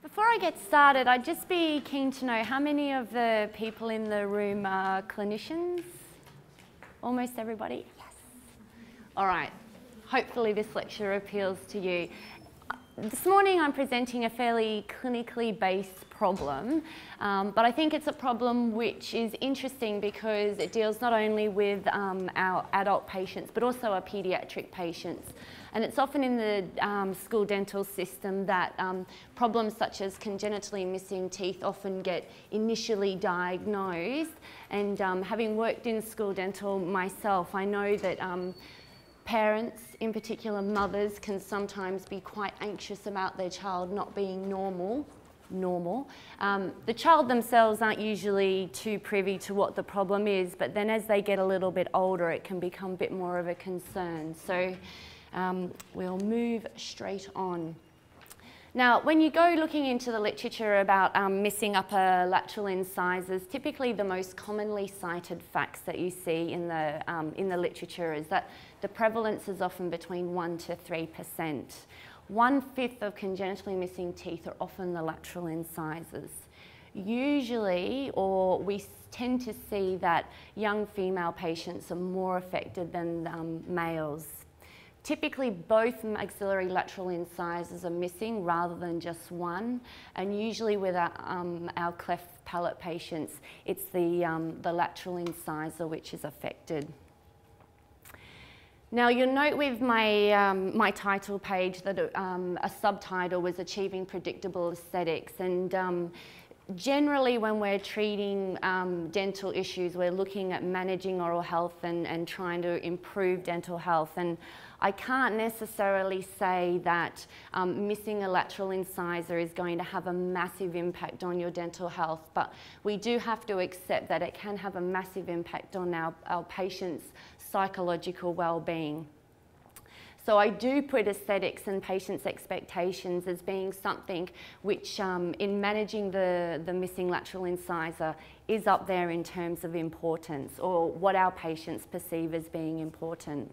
Before I get started, I'd just be keen to know how many of the people in the room are clinicians? Almost everybody? Yes. All right. Hopefully this lecture appeals to you. This morning I'm presenting a fairly clinically based problem, but I think it's a problem which is interesting because it deals not only with our adult patients but also our paediatric patients. And it's often in the school dental system that problems such as congenitally missing teeth often get initially diagnosed. And having worked in school dental myself, I know that parents, in particular mothers, can sometimes be quite anxious about their child not being normal. The child themselves aren't usually too privy to what the problem is, but then as they get a little bit older, it can become a bit more of a concern. So we'll move straight on. Now, when you go looking into the literature about missing upper lateral incisors, typically the most commonly cited facts that you see in the literature is that the prevalence is often between 1 to 3%. 1/5 of congenitally missing teeth are often the lateral incisors. Usually, or we tend to see that young female patients are more affected than males. Typically, both maxillary lateral incisors are missing rather than just one, and usually with our cleft palate patients, it's the lateral incisor which is affected. Now, you'll note with my title page that a subtitle was Achieving Predictable Aesthetics, and generally when we're treating dental issues, we're looking at managing oral health and trying to improve dental health. And I can't necessarily say that missing a lateral incisor is going to have a massive impact on your dental health, but we do have to accept that it can have a massive impact on our patients' psychological well-being. So I do put aesthetics and patients' expectations as being something which, in managing the missing lateral incisor, is up there in terms of importance, or what our patients perceive as being important.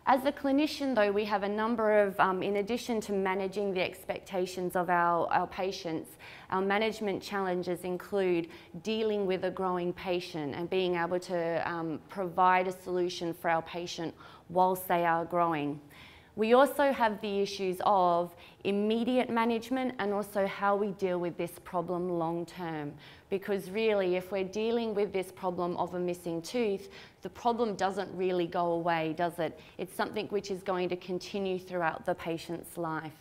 As a clinician, though, we have a number of, in addition to managing the expectations of our patients, our management challenges include dealing with a growing patient and being able to provide a solution for our patient whilst they are growing. We also have the issues of immediate management and also how we deal with this problem long term. Because really, if we're dealing with this problem of a missing tooth, the problem doesn't really go away, does it? It's something which is going to continue throughout the patient's life.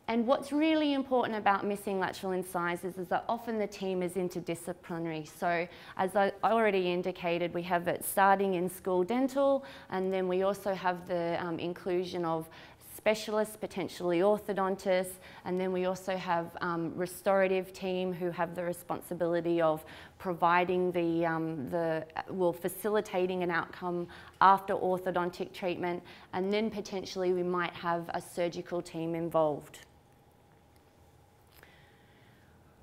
And what's really important about missing lateral incisors is that often the team is interdisciplinary. So as I already indicated, we have it starting in school dental, and then we also have the inclusion of specialists, potentially orthodontists, and then we also have restorative team who have the responsibility of providing facilitating an outcome after orthodontic treatment, and then potentially we might have a surgical team involved.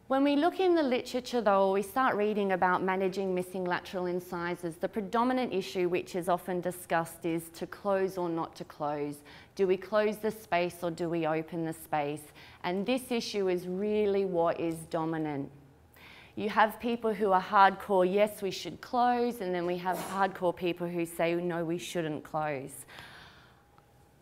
When we look in the literature, though, we start reading about managing missing lateral incisors, the predominant issue which is often discussed is to close or not to close. Do we close the space or do we open the space? And this issue is really what is dominant. You have people who are hardcore, yes, we should close, and then we have hardcore people who say, no, we shouldn't close.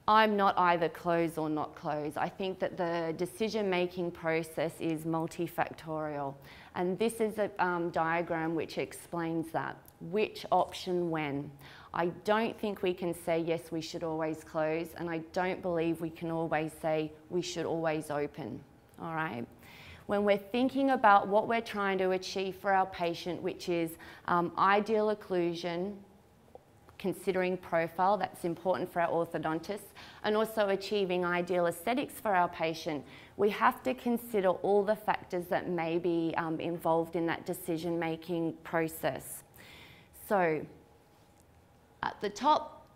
I'm not either close or not close. I think that the decision-making process is multifactorial. And this is a diagram which explains that. Which option when? I don't think we can say, yes, we should always close, and I don't believe we can always say we should always open, all right? When we're thinking about what we're trying to achieve for our patient, which is ideal occlusion, considering profile, that's important for our orthodontists, and also achieving ideal aesthetics for our patient, we have to consider all the factors that may be involved in that decision-making process. So, at the top,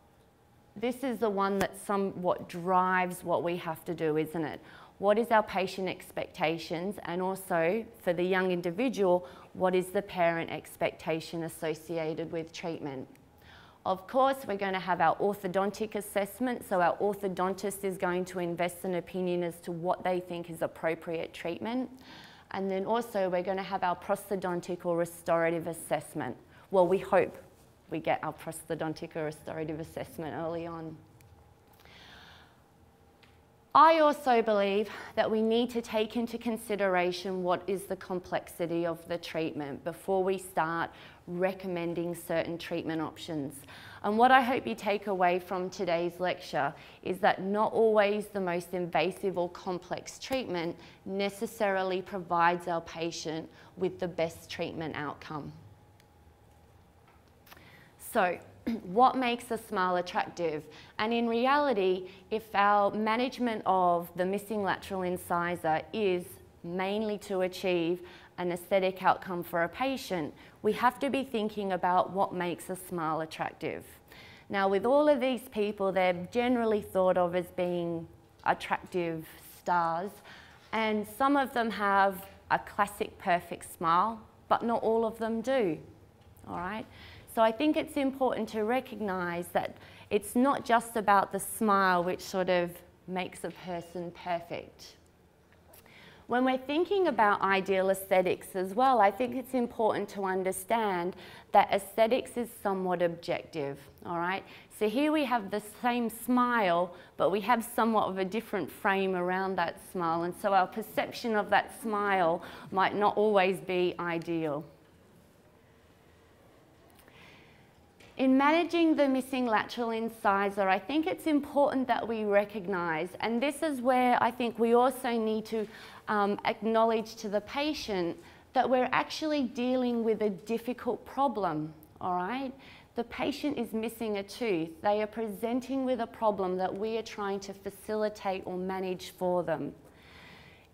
this is the one that somewhat drives what we have to do, isn't it? What is our patient expectations, and also, for the young individual, what is the parent expectation associated with treatment? Of course, we're going to have our orthodontic assessment, so our orthodontist is going to invest an opinion as to what they think is appropriate treatment. And then also we're going to have our prosthodontic or restorative assessment. Well, we hope we get our prosthodontic or restorative assessment early on. I also believe that we need to take into consideration what is the complexity of the treatment before we start recommending certain treatment options. And what I hope you take away from today's lecture is that not always the most invasive or complex treatment necessarily provides our patient with the best treatment outcome. So, what makes a smile attractive? And in reality, if our management of the missing lateral incisor is mainly to achieve an aesthetic outcome for a patient, we have to be thinking about what makes a smile attractive. Now, with all of these people, they're generally thought of as being attractive stars, and some of them have a classic perfect smile, but not all of them do, all right? So I think it's important to recognise that it's not just about the smile which sort of makes a person perfect. When we're thinking about ideal aesthetics as well, I think it's important to understand that aesthetics is somewhat objective, all right? So here we have the same smile, but we have somewhat of a different frame around that smile, and so our perception of that smile might not always be ideal. In managing the missing lateral incisor, I think it's important that we recognise, and this is where I think we also need to acknowledge to the patient that we're actually dealing with a difficult problem, all right? The patient is missing a tooth. They are presenting with a problem that we are trying to facilitate or manage for them.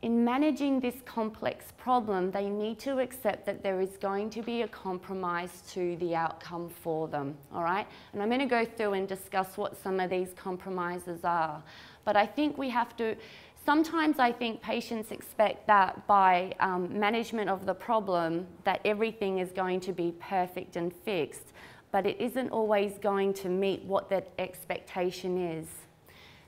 In managing this complex problem, they need to accept that there is going to be a compromise to the outcome for them, all right? And I'm going to go through and discuss what some of these compromises are. But I think we have to, sometimes I think patients expect that by management of the problem, that everything is going to be perfect and fixed, but it isn't always going to meet what that expectation is.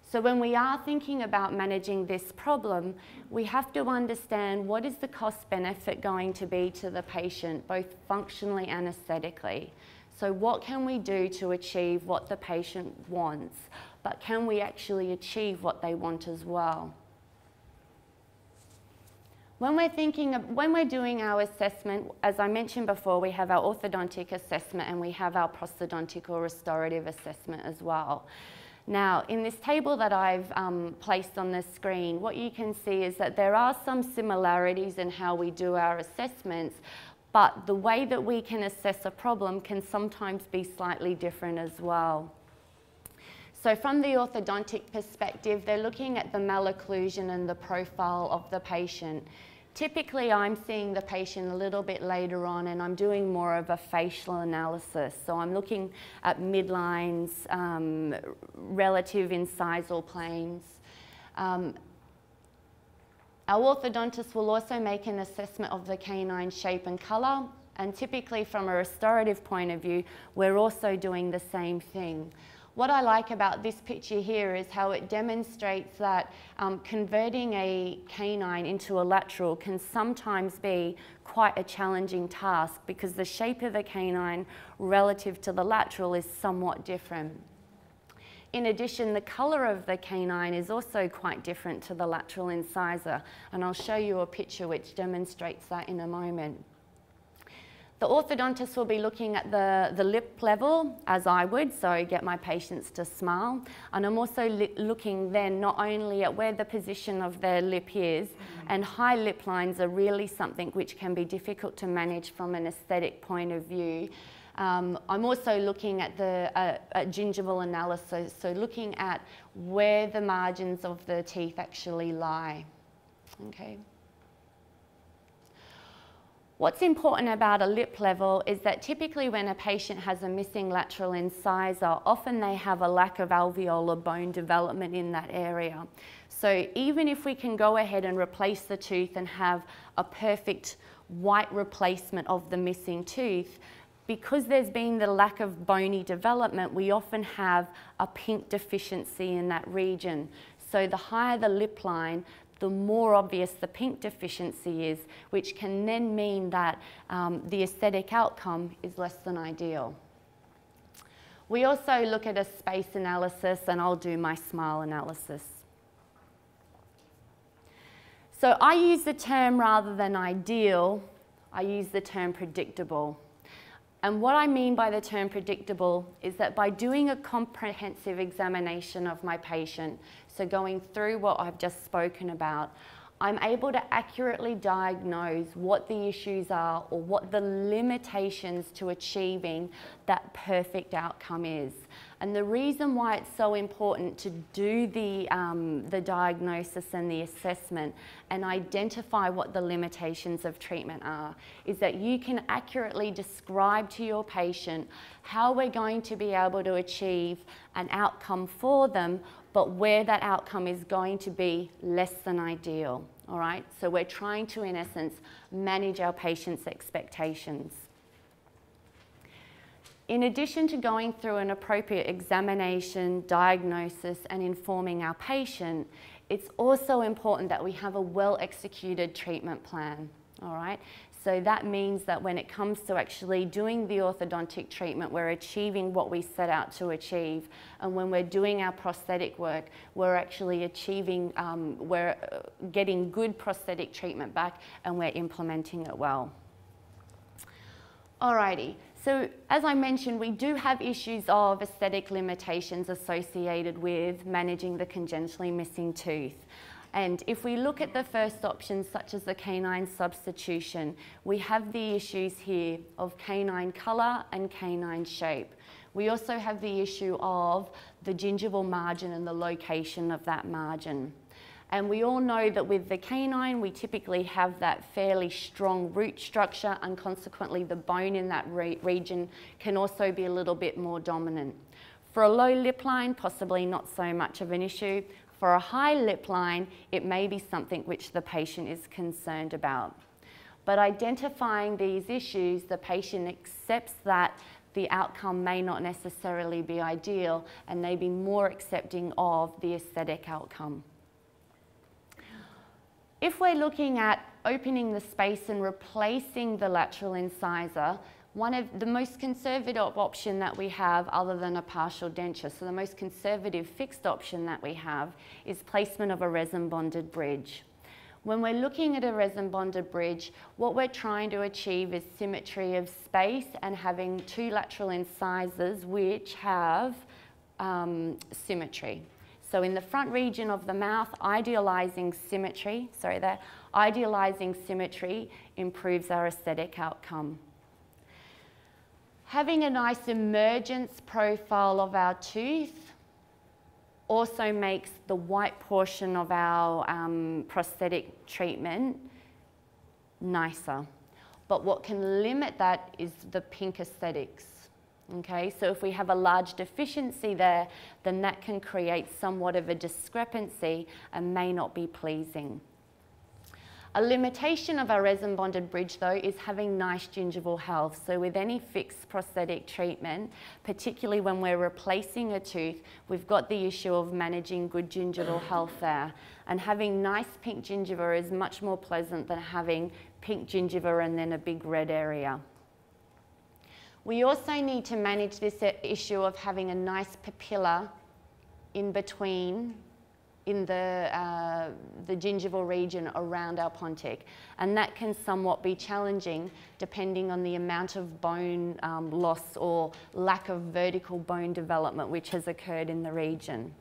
So when we are thinking about managing this problem, we have to understand what is the cost benefit going to be to the patient, both functionally and aesthetically. So what can we do to achieve what the patient wants, but can we actually achieve what they want as well? When we're doing our assessment, as I mentioned before, we have our orthodontic assessment and we have our prosthodontic or restorative assessment as well. Now, in this table that I've placed on the screen, what you can see is that there are some similarities in how we do our assessments, but the way that we can assess a problem can sometimes be slightly different as well. So from the orthodontic perspective, they're looking at the malocclusion and the profile of the patient. Typically, I'm seeing the patient a little bit later on and I'm doing more of a facial analysis. So I'm looking at midlines, relative incisal planes. Our orthodontist will also make an assessment of the canine shape and colour, and typically from a restorative point of view, we're also doing the same thing. What I like about this picture here is how it demonstrates that converting a canine into a lateral can sometimes be quite a challenging task because the shape of the canine relative to the lateral is somewhat different. In addition, the colour of the canine is also quite different to the lateral incisor, and I'll show you a picture which demonstrates that in a moment. The orthodontist will be looking at the lip level, as I would, so get my patients to smile. And I'm also looking then not only at where the position of their lip is, and high lip lines are really something which can be difficult to manage from an aesthetic point of view. I'm also looking at the gingival analysis, so looking at where the margins of the teeth actually lie. Okay. What's important about a lip level is that typically when a patient has a missing lateral incisor, often they have a lack of alveolar bone development in that area. So even if we can go ahead and replace the tooth and have a perfect white replacement of the missing tooth, because there's been the lack of bony development, we often have a pink deficiency in that region. So the higher the lip line, the more obvious the pink deficiency is, which can then mean that the aesthetic outcome is less than ideal. We also look at a space analysis, and I'll do my smile analysis. So I use the term, rather than ideal, I use the term predictable. And what I mean by the term predictable is that by doing a comprehensive examination of my patient, so going through what I've just spoken about, I'm able to accurately diagnose what the issues are or what the limitations to achieving that perfect outcome is. And the reason why it's so important to do the diagnosis and the assessment and identify what the limitations of treatment are is that you can accurately describe to your patient how we're going to be able to achieve an outcome for them, but where that outcome is going to be less than ideal, all right? So we're trying to, in essence, manage our patients' expectations. In addition to going through an appropriate examination, diagnosis, and informing our patient, it's also important that we have a well-executed treatment plan, all right? So that means that when it comes to actually doing the orthodontic treatment, we're achieving what we set out to achieve. And when we're doing our prosthetic work, we're actually achieving, we're getting good prosthetic treatment back, and we're implementing it well. Alrighty. So as I mentioned, we do have issues of aesthetic limitations associated with managing the congenitally missing tooth. And if we look at the first options, such as the canine substitution, we have the issues here of canine colour and canine shape. We also have the issue of the gingival margin and the location of that margin. And we all know that with the canine, we typically have that fairly strong root structure, and consequently the bone in that region can also be a little bit more dominant. For a low lip line, possibly not so much of an issue. For a high lip line, it may be something which the patient is concerned about. But identifying these issues, the patient accepts that the outcome may not necessarily be ideal, and they be more accepting of the aesthetic outcome. If we're looking at opening the space and replacing the lateral incisor, one of the most conservative option that we have, other than a partial denture, so the most conservative fixed option that we have is placement of a resin bonded bridge. When we're looking at a resin bonded bridge, what we're trying to achieve is symmetry of space and having two lateral incisors which have symmetry. So in the front region of the mouth, idealising symmetry improves our aesthetic outcome. Having a nice emergence profile of our tooth also makes the white portion of our prosthetic treatment nicer. But what can limit that is the pink aesthetics. Okay, so if we have a large deficiency there, then that can create somewhat of a discrepancy and may not be pleasing. A limitation of our resin bonded bridge though is having nice gingival health. So with any fixed prosthetic treatment, particularly when we're replacing a tooth, we've got the issue of managing good gingival health there. And having nice pink gingiva is much more pleasant than having pink gingiva and then a big red area. We also need to manage this issue of having a nice papilla in between, in the gingival region around our pontic. And that can somewhat be challenging depending on the amount of bone loss or lack of vertical bone development which has occurred in the region.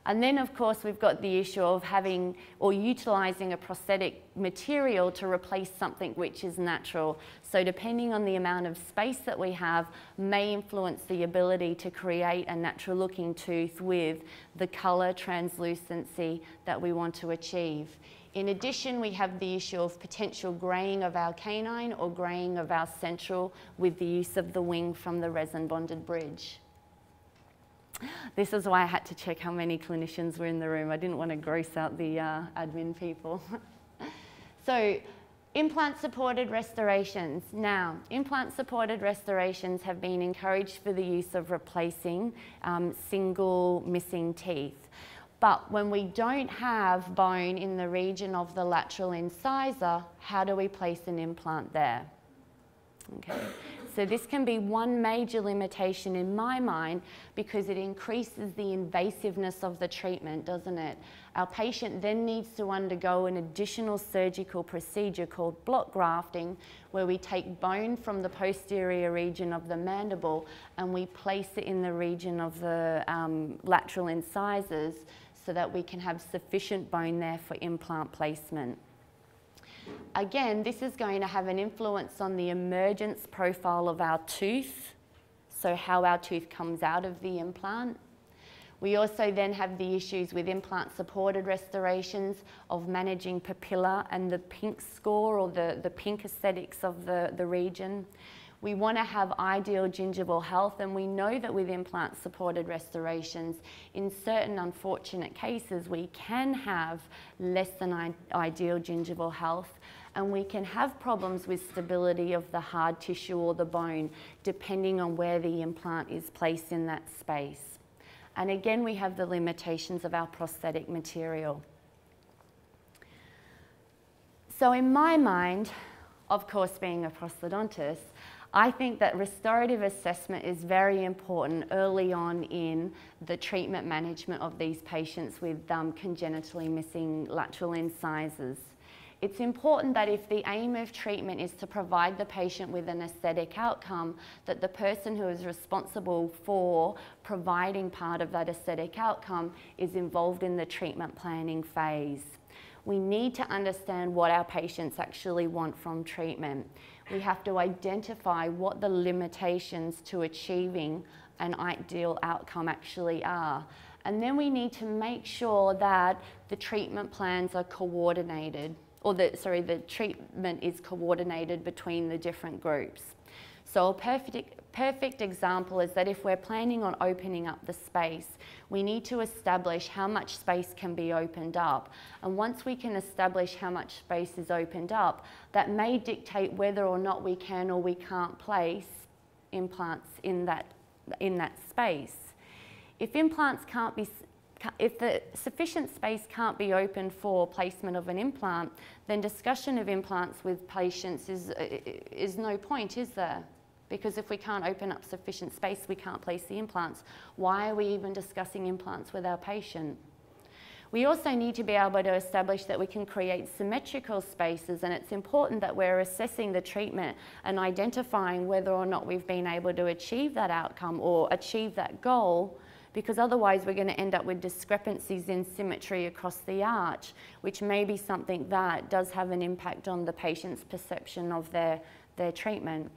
And then of course we've got the issue of having or utilising a prosthetic material to replace something which is natural. So depending on the amount of space that we have may influence the ability to create a natural looking tooth with the colour translucency that we want to achieve. In addition, we have the issue of potential greying of our canine or greying of our central with the use of the wing from the resin bonded bridge. This is why I had to check how many clinicians were in the room. I didn't want to gross out the admin people. So Implant-supported restorations. Now, implant-supported restorations have been encouraged for the use of replacing single missing teeth. But when we don't have bone in the region of the lateral incisor, how do we place an implant there? Okay. So this can be one major limitation in my mind because it increases the invasiveness of the treatment, doesn't it? Our patient then needs to undergo an additional surgical procedure called block grafting, where we take bone from the posterior region of the mandible and we place it in the region of the lateral incisors so that we can have sufficient bone there for implant placement. Again, this is going to have an influence on the emergence profile of our tooth, so how our tooth comes out of the implant. We also then have the issues with implant-supported restorations of managing papilla and the pink score or the pink aesthetics of the region. We want to have ideal gingival health, and we know that with implant-supported restorations, in certain unfortunate cases, we can have less than ideal gingival health, and we can have problems with stability of the hard tissue or the bone, depending on where the implant is placed in that space. And again, we have the limitations of our prosthetic material. So in my mind, of course, being a prosthodontist, I think that restorative assessment is very important early on in the treatment management of these patients with congenitally missing lateral incisors. It's important that if the aim of treatment is to provide the patient with an aesthetic outcome, that the person who is responsible for providing part of that aesthetic outcome is involved in the treatment planning phase. We need to understand what our patients actually want from treatment. We have to identify what the limitations to achieving an ideal outcome actually are. And then we need to make sure that the treatment plans are coordinated, or the treatment is coordinated between the different groups. So a perfect example is that if we're planning on opening up the space, we need to establish how much space can be opened up. And once we can establish how much space is opened up, that may dictate whether or not we can or we can't place implants in that space. If the sufficient space can't be opened for placement of an implant, then discussion of implants with patients is no point, is there? Because if we can't open up sufficient space, we can't place the implants. Why are we even discussing implants with our patient? We also need to be able to establish that we can create symmetrical spaces, and it's important that we're assessing the treatment and identifying whether or not we've been able to achieve that outcome or achieve that goal, because otherwise we're going to end up with discrepancies in symmetry across the arch, which may be something that does have an impact on the patient's perception of their treatment.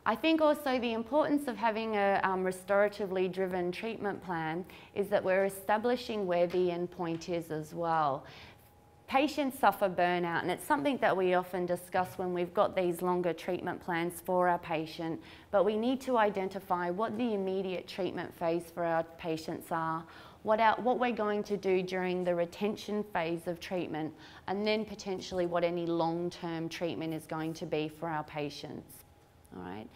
I think also the importance of having a restoratively driven treatment plan is that we're establishing where the endpoint is as well. Patients suffer burnout, and it's something that we often discuss when we've got these longer treatment plans for our patient, but we need to identify what the immediate treatment phase for our patients are, what we're going to do during the retention phase of treatment, and then potentially what any long-term treatment is going to be for our patients. All right.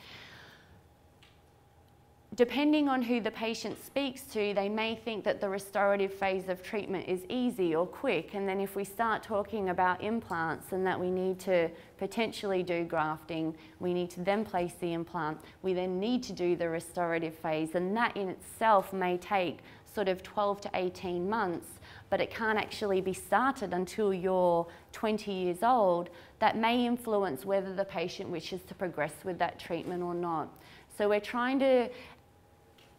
Depending on who the patient speaks to, they may think that the restorative phase of treatment is easy or quick, and then if we start talking about implants and that we need to potentially do grafting, we need to then place the implant, we then need to do the restorative phase, and that in itself may take sort of 12 to 18 months, but it can't actually be started until you're 20 years old. That may influence whether the patient wishes to progress with that treatment or not. So we're trying to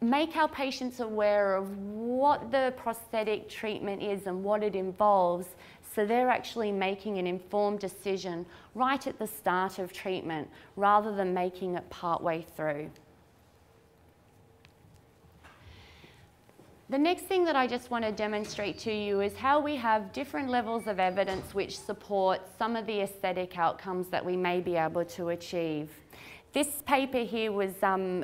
make our patients aware of what the prosthetic treatment is and what it involves, so they're actually making an informed decision right at the start of treatment rather than making it partway through. The next thing that I just want to demonstrate to you is how we have different levels of evidence which support some of the aesthetic outcomes that we may be able to achieve. This paper here was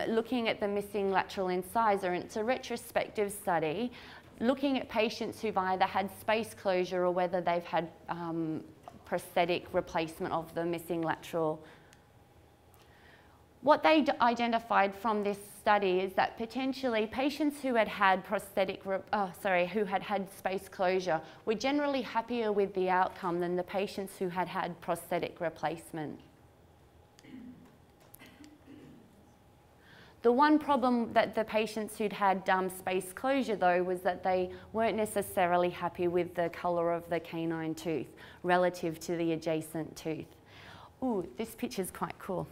looking at the missing lateral incisor, and it's a retrospective study looking at patients who've either had space closure or whether they've had prosthetic replacement of the missing lateral. What they identified from this study is that potentially patients who had had who had had space closure were generally happier with the outcome than the patients who had had prosthetic replacement. The one problem that the patients who'd had space closure though was that they weren't necessarily happy with the colour of the canine tooth relative to the adjacent tooth. Ooh, this picture's quite cool.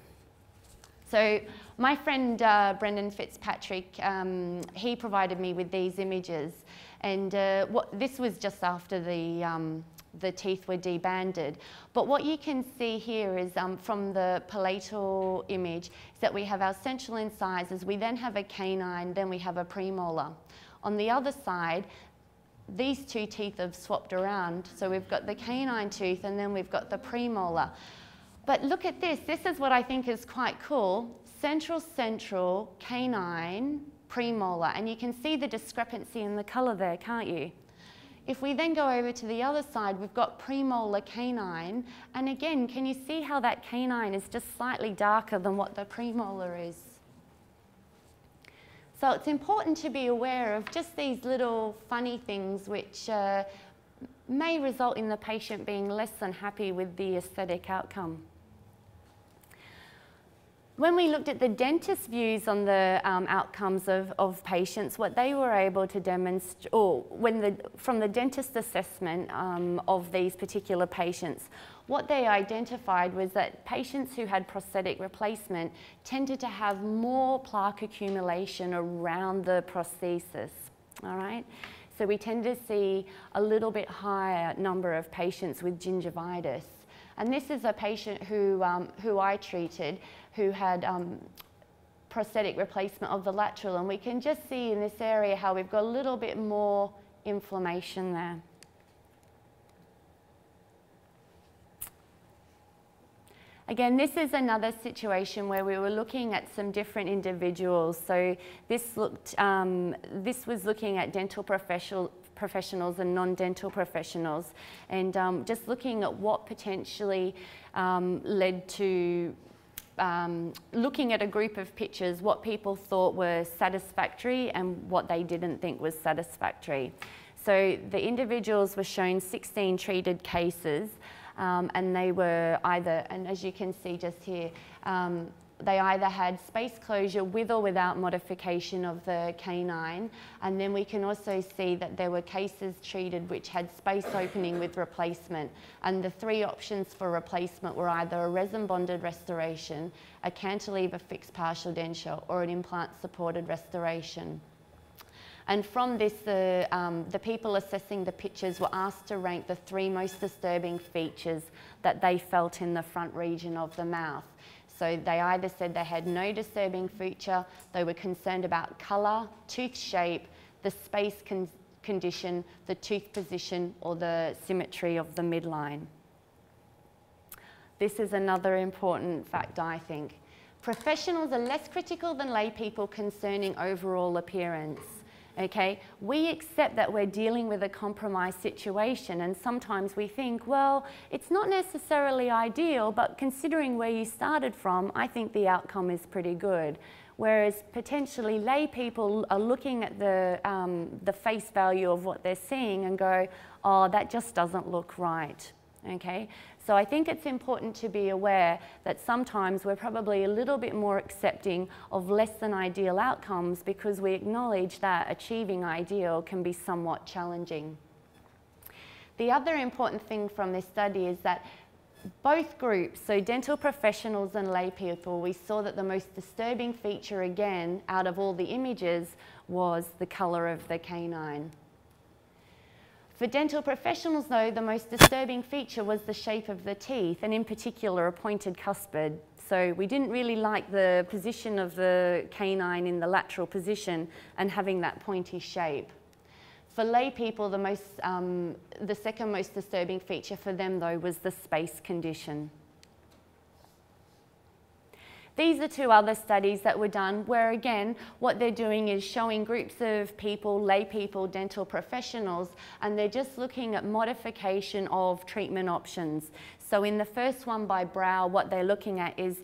So my friend Brendan Fitzpatrick, he provided me with these images, and this was just after the teeth were debanded. But what you can see here is from the palatal image is that we have our central incisors, we then have a canine, then we have a premolar. On the other side, these two teeth have swapped around, so we've got the canine tooth and then we've got the premolar. But look at this, this is what I think is quite cool. Central, canine, premolar, and you can see the discrepancy in the colour there, can't you? If we then go over to the other side, we've got premolar canine, and again, can you see how that canine is just slightly darker than what the premolar is? So it's important to be aware of just these little funny things which may result in the patient being less than happy with the aesthetic outcome. When we looked at the dentist views on the outcomes of patients, what they were able to demonstrate, or from the dentist assessment of these particular patients, what they identified was that patients who had prosthetic replacement tended to have more plaque accumulation around the prosthesis, all right? So we tend to see a little bit higher number of patients with gingivitis. And this is a patient who I treated who had prosthetic replacement of the lateral, and we can just see in this area how we've got a little bit more inflammation there. Again, this is another situation where we were looking at some different individuals. So this was looking at dental professionals and non-dental professionals, and just looking at what potentially led to looking at a group of pictures, what people thought were satisfactory and what they didn't think was satisfactory. So the individuals were shown 16 treated cases, and they were either, and as you can see just here, they either had space closure with or without modification of the canine, and then we can also see that there were cases treated which had space opening with replacement, and the three options for replacement were either a resin bonded restoration, a cantilever fixed partial denture, or an implant supported restoration. And from this, the people assessing the pictures were asked to rank the three most disturbing features that they felt in the front region of the mouth. So they either said they had no disturbing feature, they were concerned about colour, tooth shape, the space condition, the tooth position, or the symmetry of the midline. This is another important fact, I think. Professionals are less critical than lay people concerning overall appearance. Okay, we accept that we're dealing with a compromised situation, and sometimes we think, well, it's not necessarily ideal, but considering where you started from, I think the outcome is pretty good. Whereas potentially lay people are looking at the face value of what they're seeing and go, oh, that just doesn't look right. Okay, so I think it's important to be aware that sometimes we're probably a little bit more accepting of less than ideal outcomes because we acknowledge that achieving ideal can be somewhat challenging. The other important thing from this study is that both groups, so dental professionals and lay people, we saw that the most disturbing feature again out of all the images was the colour of the canine. For dental professionals though, the most disturbing feature was the shape of the teeth, and in particular a pointed cuspid. So we didn't really like the position of the canine in the lateral position and having that pointy shape. For lay people, the second most disturbing feature for them though was the space condition. These are two other studies that were done where, again, what they're doing is showing groups of people, lay people, dental professionals, and they're just looking at modification of treatment options. So in the first one by Brow, what they're looking at is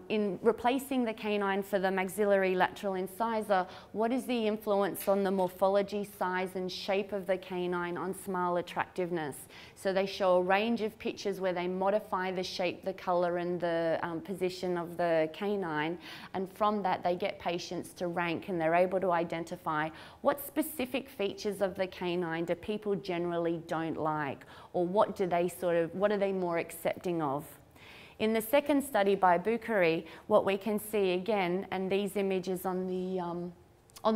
in replacing the canine for the maxillary lateral incisor, what is the influence on the morphology, size and shape of the canine on smile attractiveness? So they show a range of pictures where they modify the shape, the colour and the position of the canine, and from that they get patients to rank, and they're able to identify what specific features of the canine do people generally don't like, or what are they more accepting of. In the second study by Bukhari, what we can see again, and these images on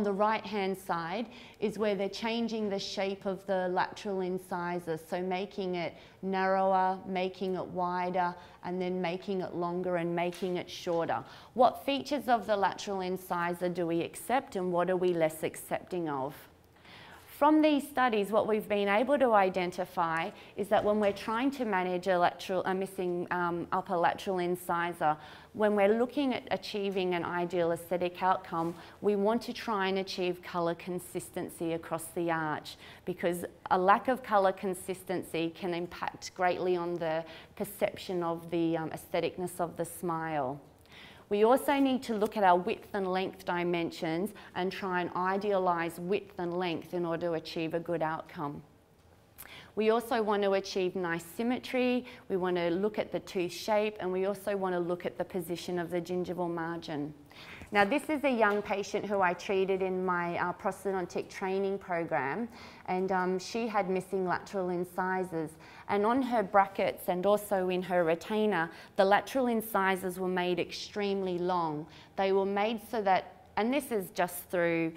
the right-hand side, is where they're changing the shape of the lateral incisor, so making it narrower, making it wider, and then making it longer and making it shorter. What features of the lateral incisor do we accept, and what are we less accepting of? From these studies, what we've been able to identify is that when we're trying to manage a missing upper lateral incisor, when we're looking at achieving an ideal aesthetic outcome, we want to try and achieve colour consistency across the arch, because a lack of colour consistency can impact greatly on the perception of the aestheticness of the smile. We also need to look at our width and length dimensions and try and idealise width and length in order to achieve a good outcome. We also want to achieve nice symmetry, we want to look at the tooth shape, and we also want to look at the position of the gingival margin. Now, this is a young patient who I treated in my prosthodontic training program, and she had missing lateral incisors. And on her brackets and also in her retainer, the lateral incisors were made extremely long. They were made so that, and this is just through,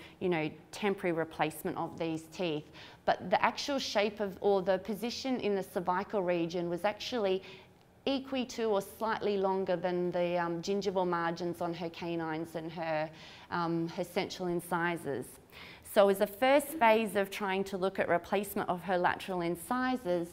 temporary replacement of these teeth, but the actual shape of, or the position in the cervical region was actually equal to or slightly longer than the gingival margins on her canines and her central incisors. So as a first phase of trying to look at replacement of her lateral incisors,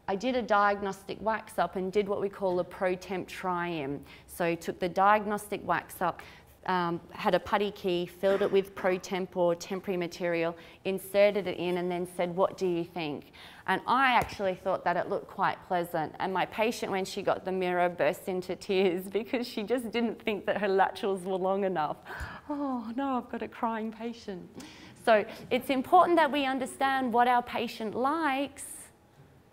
I did a diagnostic wax up and did what we call a pro-temp try-in. So took the diagnostic wax up, had a putty key, filled it with pro-temp or temporary material, inserted it in, and then said, "What do you think?" And I actually thought that it looked quite pleasant. And my patient, when she got the mirror, burst into tears because she just didn't think that her laterals were long enough. Oh no, I've got a crying patient. So it's important that we understand what our patient likes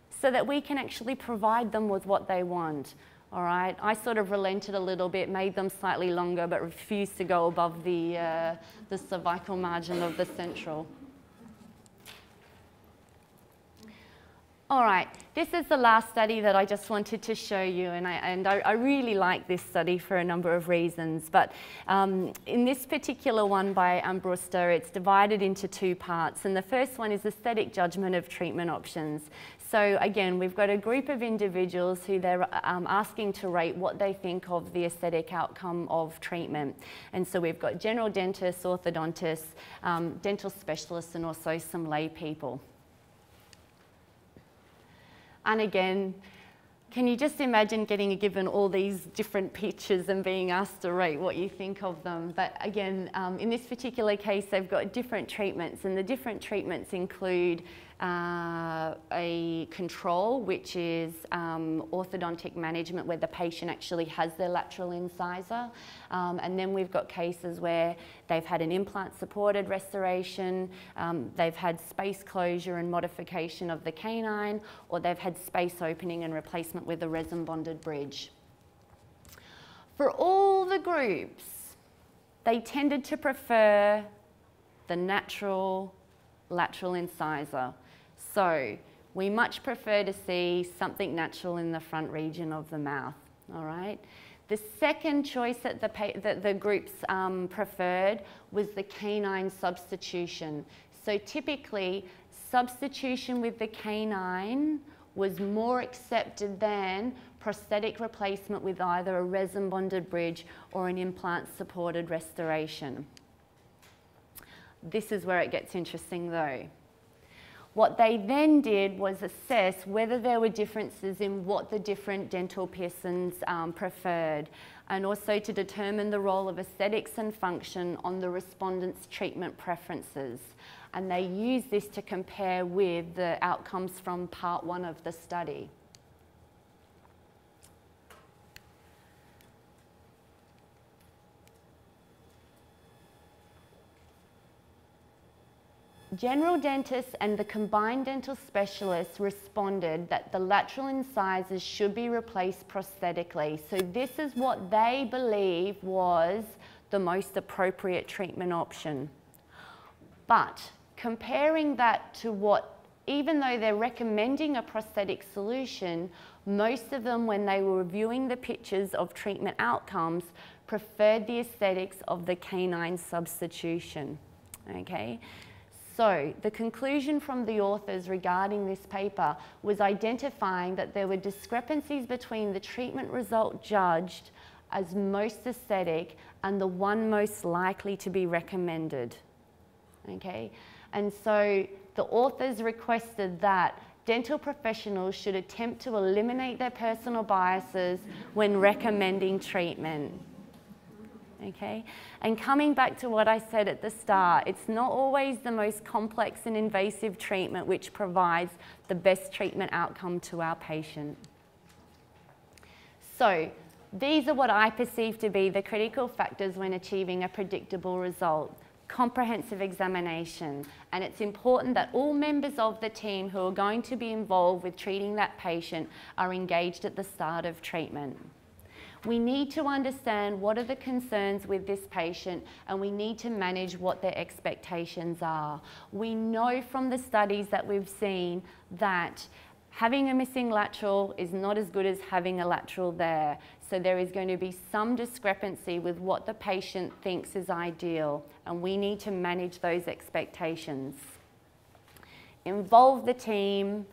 so that we can actually provide them with what they want. All right, I sort of relented a little bit, made them slightly longer, but refused to go above the cervical margin of the central. All right, this is the last study that I just wanted to show you, and I really like this study for a number of reasons. But in this particular one by Brewster, it's divided into two parts, and the first one is aesthetic judgment of treatment options. So again, we've got a group of individuals who they're asking to rate what they think of the aesthetic outcome of treatment. And so we've got general dentists, orthodontists, dental specialists, and also some lay people. And again, can you just imagine getting given all these different pictures and being asked to rate what you think of them? But again, in this particular case, they've got different treatments, and the different treatments include a control, which is orthodontic management, where the patient actually has their lateral incisor. And then we've got cases where they've had an implant supported restoration, they've had space closure and modification of the canine, or they've had space opening and replacement with a resin bonded bridge. For all the groups, they tended to prefer the natural lateral incisor. So we much prefer to see something natural in the front region of the mouth, all right? The second choice that the groups preferred was the canine substitution. So typically, substitution with the canine was more accepted than prosthetic replacement with either a resin bonded bridge or an implant supported restoration. This is where it gets interesting though. What they then did was assess whether there were differences in what the different dental pearsons preferred, and also to determine the role of aesthetics and function on the respondents' treatment preferences. And they used this to compare with the outcomes from part 1 of the study. General dentists and the combined dental specialists responded that the lateral incisors should be replaced prosthetically. So this is what they believe was the most appropriate treatment option. But comparing that to what, even though they're recommending a prosthetic solution, most of them, when they were reviewing the pictures of treatment outcomes, preferred the aesthetics of the canine substitution. Okay? So the conclusion from the authors regarding this paper was identifying that there were discrepancies between the treatment result judged as most aesthetic and the one most likely to be recommended. Okay? And so the authors requested that dental professionals should attempt to eliminate their personal biases when recommending treatment. Okay? And coming back to what I said at the start, it's not always the most complex and invasive treatment which provides the best treatment outcome to our patient. So these are what I perceive to be the critical factors when achieving a predictable result. Comprehensive examination, and it's important that all members of the team who are going to be involved with treating that patient are engaged at the start of treatment. We need to understand what are the concerns with this patient, and we need to manage what their expectations are. We know from the studies that we've seen that having a missing lateral is not as good as having a lateral there. So there is going to be some discrepancy with what the patient thinks is ideal, and we need to manage those expectations. Involve the team,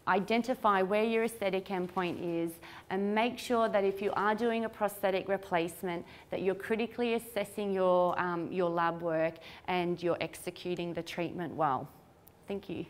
identify where your aesthetic endpoint is, and make sure that if you are doing a prosthetic replacement, that you're critically assessing your lab work and you're executing the treatment well. Thank you.